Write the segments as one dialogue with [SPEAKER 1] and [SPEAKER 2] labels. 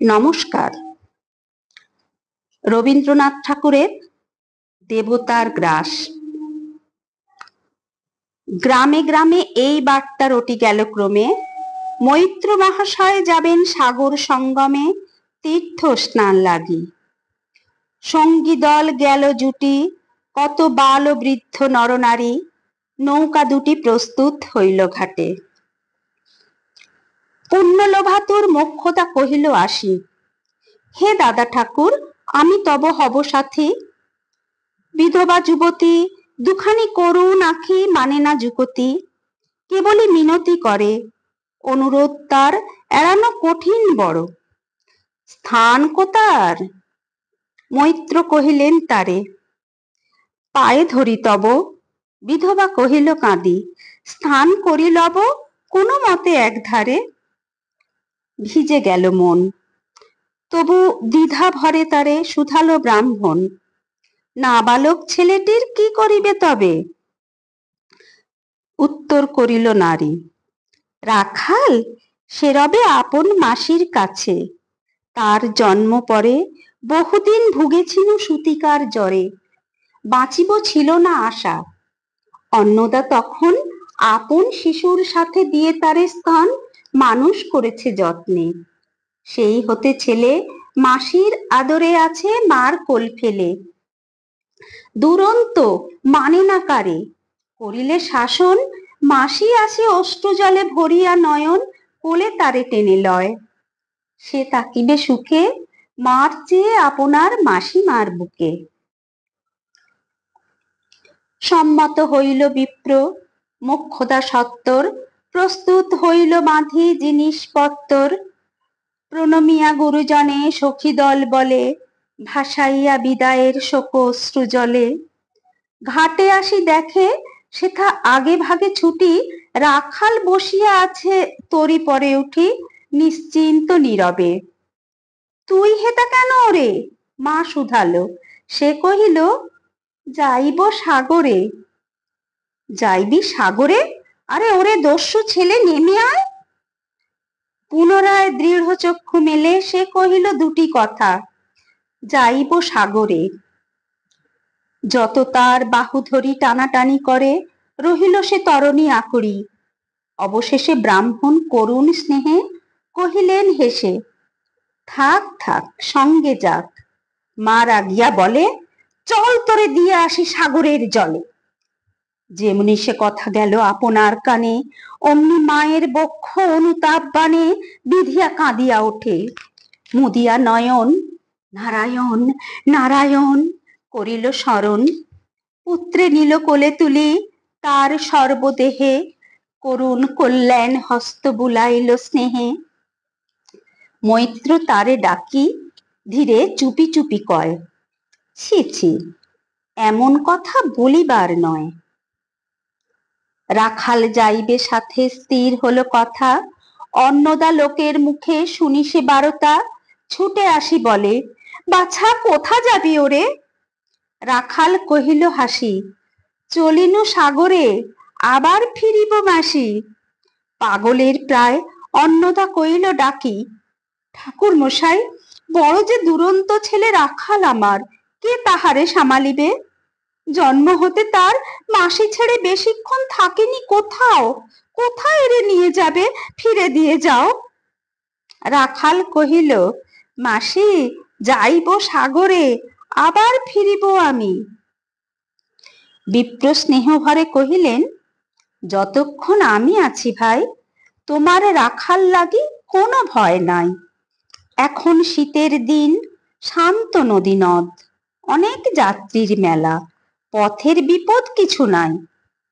[SPEAKER 1] নমস্কার। রবীন্দ্রনাথ ঠাকুরের দেবতার গ্রাস। গ্রামে গ্রামে এই বার্তা রটি গেল ক্রমে, মৈত্র মহাশয় যাবেন সাগর সঙ্গমে তীর্থ স্নান লাগি। সঙ্গী দল গেল জুটি, কত বাল ও বৃদ্ধ নরনারী, নৌকা দুটি প্রস্তুত হইল ঘাটে। পুণ্যলোভাতুর মোক্ষদা কহিল আসি, হে দাদা ঠাকুর আমি তব হব সাথী। বিধবা যুবতী দুখানি করুণ আঁখি মানে না যুগতি, কেবলই মিনতি করে, অনুরোধ তার এড়ানো কঠিন বড়। স্থান কোতার? মৈত্র কহিলেন তারে, পায়ে ধরি তব। বিধবা কহিল কাঁদি, স্থান করি লব কোনো মতে একধারে। ভিজে গেল মন, তবু দ্বিধা ভরে তারে শুধালো ব্রাহ্মণ, নাবালক ছেলেটির কি করিবে তবে? উত্তর করিল নারী, রাখাল সে রবে আপন মাসির কাছে, তার জন্ম পরে বহুদিন ভুগেছিনু সুতিকার জ্বরে, বাঁচিব ছিল না আশা। অন্নদা তখন আপন শিশুর সাথে দিয়ে তারে স্তন মানুষ করেছে যত্নে, সেই হতে ছেলে মাসির আদরে আছে মার কোল ফেলে। দুরন্ত মানে না কারে, করিলে শাসন মাসি আসে অশ্রু জলে ভরিয়া নয়ন, কোলে তারে টেনে লয়। সে তাকিবে সুখে মার চেয়ে আপনার মাসি মার বুকে। সম্মত হইল বিপ্র, মোক্ষদা সত্তর প্রস্তুত হইল বাঁধি জিনিসপত্তর। প্রণমিয়া গুরুজনে সখী দল বলে, ভাসাইয়া বিদায়ের শোক অশ্রু জলে। ঘাটে আসি দেখে সেথা আগে ভাগে ছুটি, রাখাল বসিয়া আছে তরি পরে উঠি নিশ্চিন্ত নীরবে। তুই হেতা কেন ওরে? মা শুধালো। সে কহিল, যাইব সাগরে। যাইবি সাগরে? আরে ওরে দস্যু ছেলে নেমে আয়। পুনরায় দৃঢ় চক্ষু মেলে সে কহিল দুটি কথা, যাইব সাগরে। যত তার বাহু ধরি টানাটানি করে, রহিল সে তরণী আকড়ি। অবশেষে ব্রাহ্মণ করুণ স্নেহে কহিলেন হেসে, থাক থাক সঙ্গে যাক। মা রাগিয়া বলে, চল তোরে দিয়ে আসি সাগরের জলে। যেমনি সে কথা গেল আপনার কানে, অমনি মায়ের বক্ষ অনুতাপ বানে বিধিয়া কাঁদিয়া ওঠে। মুদিয়া নয়ন নারায়ণ নারায়ণ করিল স্মরণ। পুত্রে নিল কোলে তুলি তার সর্বদেহে, করুণ কল্যাণ হস্ত বুলাইল স্নেহে। মৈত্র তারে ডাকি ধীরে চুপি চুপি কয়, ছি ছি এমন কথা বলিবার নয়। রাখাল যাইবে সাথে স্থির হলো কথা, অন্নদা লোকের মুখে শুনি সে বারতা। ছুটে আসি বলে, বাছা কোথা যাবি ওরে? রাখাল কহিল হাসি, চলিনু সাগরে আবার ফিরিব মাসি। পাগলের প্রায় অন্নদা কইল ডাকি, ঠাকুর মশাই বড় যে দুরন্ত ছেলে রাখাল আমার, কে তাহারে সামালিবে? জন্ম হতে তার মাসি ছেড়ে বেশিক্ষণ থাকেনি কোথাও, কোথায় এরে নিয়ে যাবে? ফিরে দিয়ে যাও। রাখাল কহিল, মাসি যাইব সাগরে আবার ফিরিব আমি। বিপ্র স্নেহ ভরে কহিলেন, যতক্ষণ আমি আছি ভাই তোমার রাখাল লাগি কোনো ভয় নাই। এখন শীতের দিন, শান্ত নদী নদ, অনেক যাত্রীর মেলা, পথের বিপদ কিছু নাই।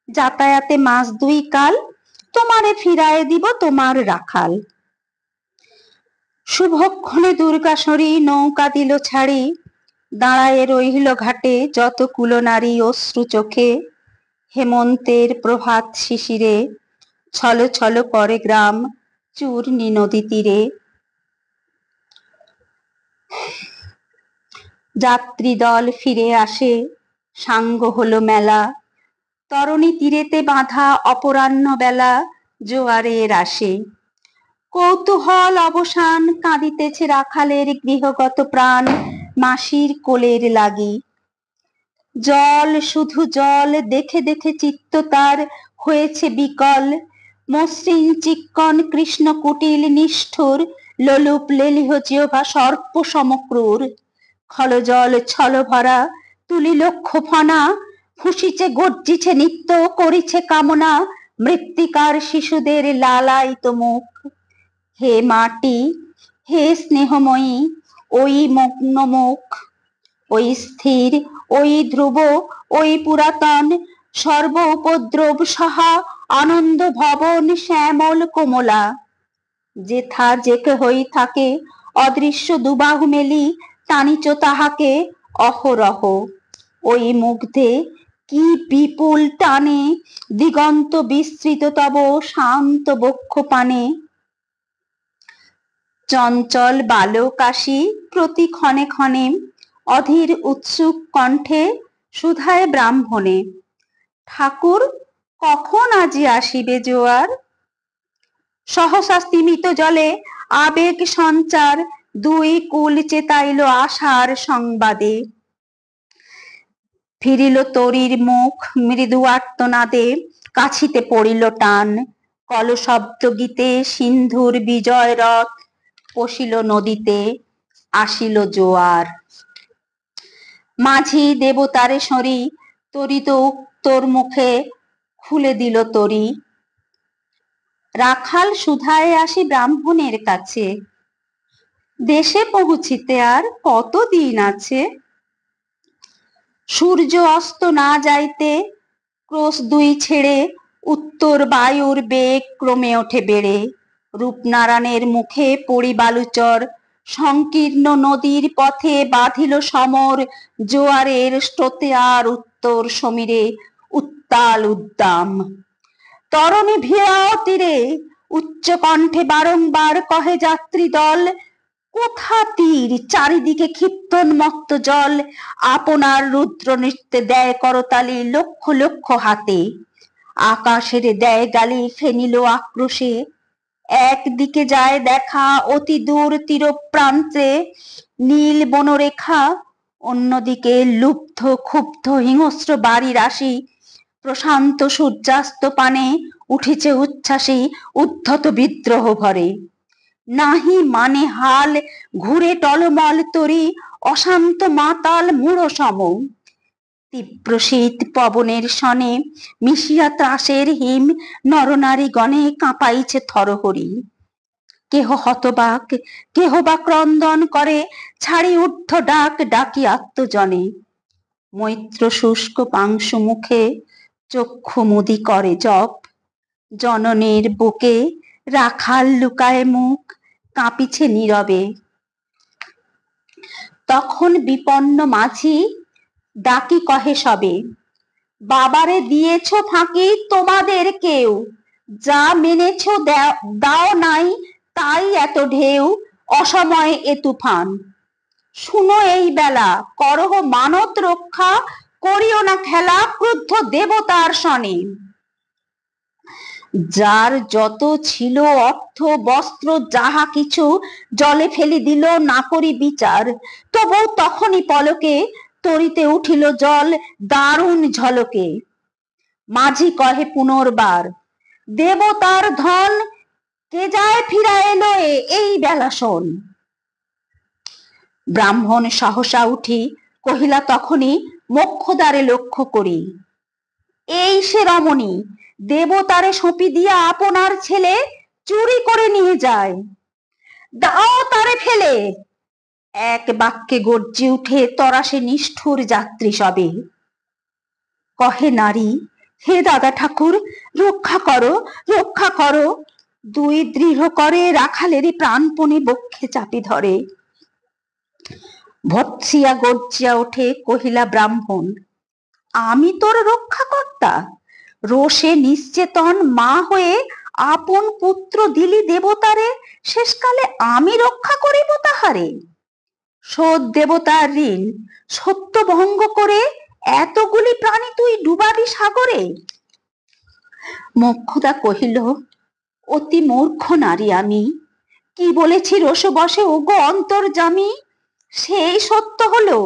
[SPEAKER 1] যাতায়াতে মাস দুই কাল তোমারে ফিরায়ে দিব তোমার রাখাল। শুভক্ষণে দুর্গাসরী নৌকা দিল ছাড়ি, দাঁড়ায়ে রহিল ঘাটে যত কুলনারী অশ্রু চোখে। হেমন্তের প্রভাত শিশিরে ছল ছল করে গ্রাম চূর্ণী নদী তীরে। যাত্রী দল ফিরে আসে, সাঙ্গ হলো মেলা, তরণী তীরেতে বাঁধা অপরাহ্ন বেলা জোয়ারের আসে। কৌতূহল অবসান, কাঁদিতেছে রাখালের গৃহগত প্রাণ মাসির কোলের লাগি। জল, শুধু জল, দেখে দেখে চিত্ত তার হয়েছে বিকল। মসৃণ চিক্কণ কৃষ্ণ কুটিল নিষ্ঠুর, লোলুপ লেলিহ জিহ্বা সর্প সমক্রূর। খলজল ছল ভরা, তুলি লক্ষ ফনা, ফুঁসিছে গর্জিছে নিত্য, করিছে কামনা মৃত্তিকার শিশুদের লালায়িত মুখ। হে মাটি, হে স্নেহময়ী, ওই মগ্ন মুখ, ওই স্থির, ওই ধ্রুব, ওই পুরাতন, সর্ব উপদ্রব সহা আনন্দ ভবন শ্যামল কোমলা। যেথা যে কেহই থাকে অদৃশ্য দুবাহু মেলি টানিচ তাহাকে অহরহ। ওই মুগ্ধে কি বিপুল টানে দিগন্ত বিস্তৃত তব শান্ত বক্ষ পানে। চঞ্চল বালক আসি প্রতি ক্ষণে ক্ষণে, অধীর উৎসুক কণ্ঠে সুধায় ব্রাহ্মণে। ঠাকুর, কখন আজি আসিবে জোয়ার? সহসা স্তিমিত জলে আবেগ সঞ্চার, দুই কুল চেতাইল আশার সংবাদে। ফিরিল তরীর মুখ মৃদু আর্তনাদে, কাছিতে পড়িল টান। কলশব্দ গীতে সিন্ধুর বিজয় রথ, পশিল নদীতে আসিল জোয়ার। মাঝি দেবতারে সরি, তরিত উত্তর মুখে খুলে দিল তরি। রাখাল সুধায় আসি ব্রাহ্মণের কাছে, দেশে পৌঁছিতে আর কত দিন আছে? সূর্য অস্ত না যাইতে ক্রোশ দুই ছেড়ে, উত্তর বায়ুর বেগ ক্রমে ওঠে বেড়ে। রূপনারায়ণের মুখে পড়ি বালুচর, সংকীর্ণ নদীর পথে বাঁধিল সমর। জোয়ারের স্রোতে আর উত্তর সমীরে উত্তাল উদ্দাম। তরণী ভিড়াও তীরে, উচ্চ কণ্ঠে বারংবার কহে যাত্রী দল। কোথা তীর, চারিদিকে ক্ষিপ্তোন্মত্ত জল, আপনার রুদ্র নৃত্যে দেয় করতালি লক্ষ লক্ষ হাতে। আকাশের দেয় গালি ফেনিল আক্রোশে, একদিকে যায় দেখা অতি দূর তীর প্রান্তে নীল বনরেখা, অন্যদিকে লুব্ধ ক্ষুব্ধ হিংস্র বাড়ি রাশি। প্রশান্ত সূর্যাস্ত পানে উঠেছে উচ্ছ্বাসী উদ্ধত বিদ্রোহ ভরে। নাহি মানে হাল, ঘুরে টলমল তরি, অশান্ত মাতাল মূঢ় সম। তীব্র শীত পবনের সনে মিশিয়া ত্রাসের হিম, নরনারী গণে কাঁপাইছে থরহরি। কেহ হতবাক, কেহ বা ক্রন্দন করে, ছাড়ি ঊর্ধ্ব ডাক ডাকি আত্মজনে। মৈত্র শুষ্ক পাংশু মুখে চক্ষু মুদি করে জপ। জননীর বুকে রাখাল লুকায় মুখ, কাঁপিছে নীরবে। তখন বিপন্ন মাঝি ডাকি কহে সবে, বাবারে দিয়েছ ফাঁকি তোমাদের কেউ, যা মেনেছ দাও নাই তাই এত ঢেউ, অসময়ে এ তুফান। শুনো এই বেলা, করহ মানত রক্ষা, করিও না খেলা ক্রুদ্ধ দেবতার সনে। যার যত ছিল অর্থ বস্ত্র যাহা কিছু জলে ফেলি দিল না করি বিচার। তবু তখনই পলকে তরিতে উঠিল জল দারুণ ঝলকে। মাঝি কহে পুনর্বার, দেবতার ধন কে যায় ফিরা এলো এই বেলা শোন। ব্রাহ্মণ সহসা উঠি কহিলা তখনই মোক্ষদ্বারে লক্ষ্য করি, এই সে রমণী, দেবতারে সঁপি দিয়া আপনার ছেলে চুরি করে নিয়ে যায়। দাও তারে ফেলে। এক বাক্যে গর্জে উঠে তরাসে নিষ্ঠুর যাত্রী সবে। কহে নারী, হে দাদা ঠাকুর, রক্ষা করো রক্ষা করো। দুই দৃঢ় করে রাখালেরই প্রাণপণে বক্ষে চাপি ধরে। ভৎসিয়া গর্জিয়া ওঠে কহিলা ব্রাহ্মণ, আমি তোর রক্ষাকর্তা? রোষে নিশ্চেতন মা হয়ে আপন পুত্র দিলি দেবতারে, শেষকালে আমি রক্ষা করিব তাহারে? শোধ দেবতার ঋণ, সত্য ভঙ্গ করে এতগুলি প্রাণী তুই ডুবাবি সাগরে? মোক্ষদা কহিল, অতি মূর্খ নারী আমি, কি বলেছি রসবশে ওগো অন্তর্যামী, সেই সত্য হলো,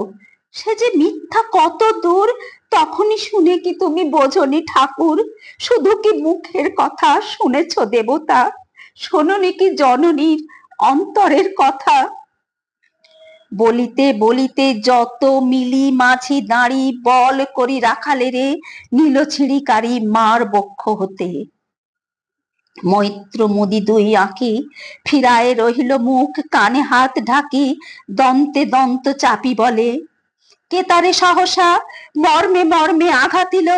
[SPEAKER 1] সে যে মিথ্যা কত দূর তখনই শুনে কি তুমি বোঝনি ঠাকুর? শুধু কি মুখের কথা শুনেছ দেবতা, শোনোনি কি জননীর অন্তরের কথা? বলিতে বলিতে যত মিলি মাঝি দাঁড়ি বল করি রাখালে রে নীল ছিড়িকারি মার বক্ষ হতে। মৈত্র মুদি দুই আঁকি ফিরায়ে রহিল মুখ, কানে হাত ঢাকি দন্তে দন্ত চাপি বলে, কেতারে সহসা মর্মে মর্মে আঘাতিল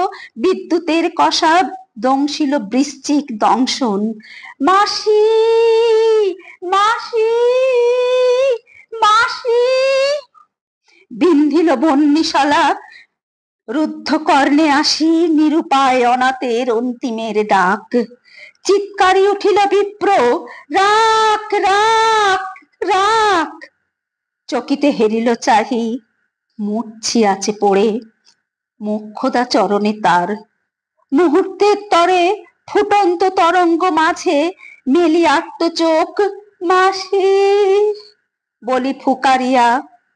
[SPEAKER 1] বিদ্যুতের কষা, দংশিল বৃশ্চিক দংশন। মাসি মাসি মাসি বিন্ধিল বহ্নিশালা, রুদ্ধ কর্ণে আসি নিরুপায় অনাথের অন্তিমের ডাক। চিৎকারি উঠিল বিপ্র, রাখ রাখ রাখ। চকিতে হেরিল চাহি, মূর্ছি আছে পড়ে, মোক্ষদা চরণে তার। মুহূর্তের তরে ফুটন্ত তরঙ্গ মাঝে মেলি আত্ম চোখ, মাসি বলি ফুকারিয়া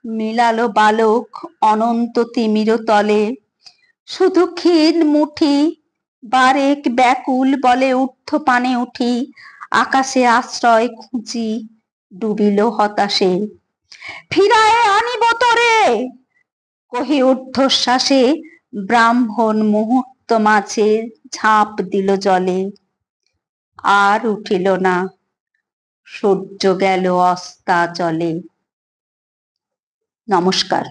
[SPEAKER 1] মিলালো বালক অনন্ত তিমির তলে। শুধু ক্ষীণ মুঠি বারেক ব্যাকুল বলে ঊর্ধ্ব পানে উঠি, আকাশে আশ্রয় খুঁজি ডুবিল হতাশে। ফিরায়ে আনিব তোরে কহি ঊর্ধ্বশ্বাসে, ব্রাহ্মণ মুহূর্ত মাঝে ঝাঁপ দিল জলে। আর উঠিল না, সূর্য গেল অস্তাচলে। নমস্কার।